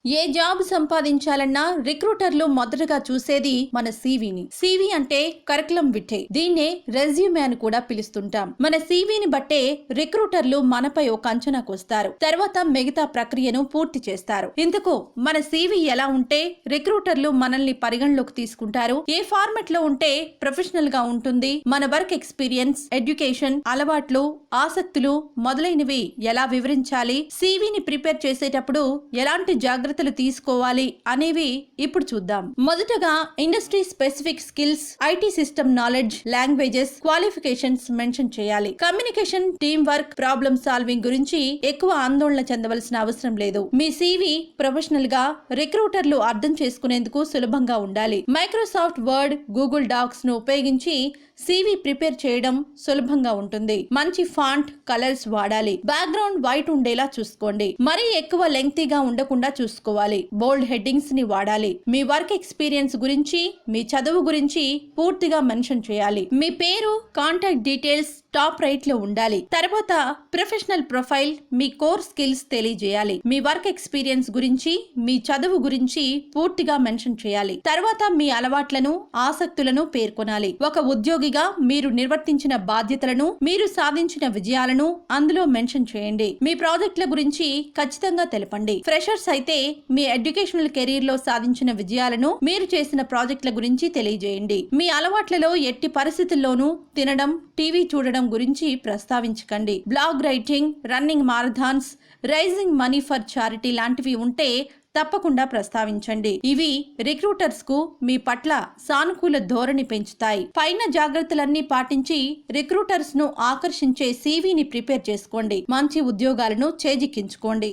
ఏ job సంపాదించాలన్నా రిక్రూటర్లు మొదటగా చూసేది మన సీవీని. సీవీ అంటే కరికులం విటే. దీన్నే రెజ్యూమే అని కూడా పిలుస్తుంటాం. మన సీవీని బట్టే రిక్రూటర్లు మనపై ఒక అంచనాకు వస్తారు. తర్వాత మిగతా ప్రక్రియను పూర్తి చేస్తారు. ఇందుకు మన సీవీ ఎలా ఉంటే రిక్రూటర్లు మనల్ని పరిగణలోకి తీసుకుంటారు, ఏ ఫార్మెట్ లో ఉంటే ప్రొఫెషనల్ గా ఉంటుంది, మన వర్క్ ఎక్స్పీరియన్స్, ఎడ్యుకేషన్, అలవాట్లు, ఆసక్తులు మొదలైనవి ఎలా వివరించాలి, సీవీని ప్రిపేర్ చేసేటప్పుడు ఎలాంటి జాగ్రత్తలు తీసుకోవాలి అనేవి ఇప్పుడు చూద్దాం. మొదటగా industry specific skills, IT system knowledge, languages, qualifications mention చేయాలి. Communication, team work, problem solving గురించి ఎక్కువ ఆందోళన చెందవలసిన అవసరం లేదు. మీ సీవీ ప్రొఫెషనల్ గా రిక్రూటర్లు అర్థం చేసుకునేందుకు సులభంగా ఉండాలి. మైక్రోసాఫ్ట్ వర్డ్, గూగుల్ డాక్స్ ను ఉపయోగించి సీవీ ప్రిపేర్ చేయడం సులభంగా ఉంటుంది. మంచి ఫాంట్, కలర్స్ వాడాలి. బ్యాక్గ్రౌండ్ వైట్ ఉండేలా చూసుకోండి. మరీ ఎక్కువ లెంగ్తీగా ఉండకుండా చూసుకోవాలి. బోల్డ్ హెడ్డింగ్స్ ని వాడాలి. మీ వర్క్ ఎక్స్పీరియన్స్ గురించి, మీ చదువు గురించి పూర్తిగా మెన్షన్ చేయాలి. మీ పేరు, కాంటాక్ట్ డీటెయిల్స్ టాప్ రైట్ లో ఉండాలి. తర్వాత ప్రొఫెషనల్ ప్రొఫైల్, మీ కోర్ స్కిల్స్ తెలియజేయాలి. మీ వర్క్ ఎక్స్పీరియన్స్ గురించి, మీ చదువు గురించి పూర్తిగా మెన్షన్ చేయాలి. తర్వాత మీ అలవాట్లను, ఆసక్తులను పేర్కొనాలి. ఒక ఉద్యోగిగా మీరు నిర్వర్తించిన బాధ్యతలను, మీరు సాధించిన విజయాలను అందులో మెన్షన్ చేయండి. మీ ప్రాజెక్టుల గురించి ఖచ్చితంగా తెలపండి. ఫ్రెషర్స్ అయితే మీ ఎడ్యుకేషనల్ కెరీర్ లో సాధించిన విజయాలను, మీరు చేసిన ప్రాజెక్టుల గురించి తెలియజేయండి. మీ అలవాట్లలో ఎట్టి పరిస్థితుల్లోనూ తినడం, టీవీ చూడడం గురించి ప్రస్తావించకండి. Blog writing, running marathons, raising money for charity లాంటివి ఉంటే తప్పకుండా ప్రస్తావించండి. ఇవి రిక్రూటర్స్ కు మీ పట్ల సానుకూల ధోరణి పెంచుతాయి. పైన జాగ్రత్తలన్నీ పాటించి రిక్రూటర్స్ ను ఆకర్షించే సీవీని ప్రిపేర్ చేసుకోండి. మంచి ఉద్యోగాలను చేజిక్కించుకోండి.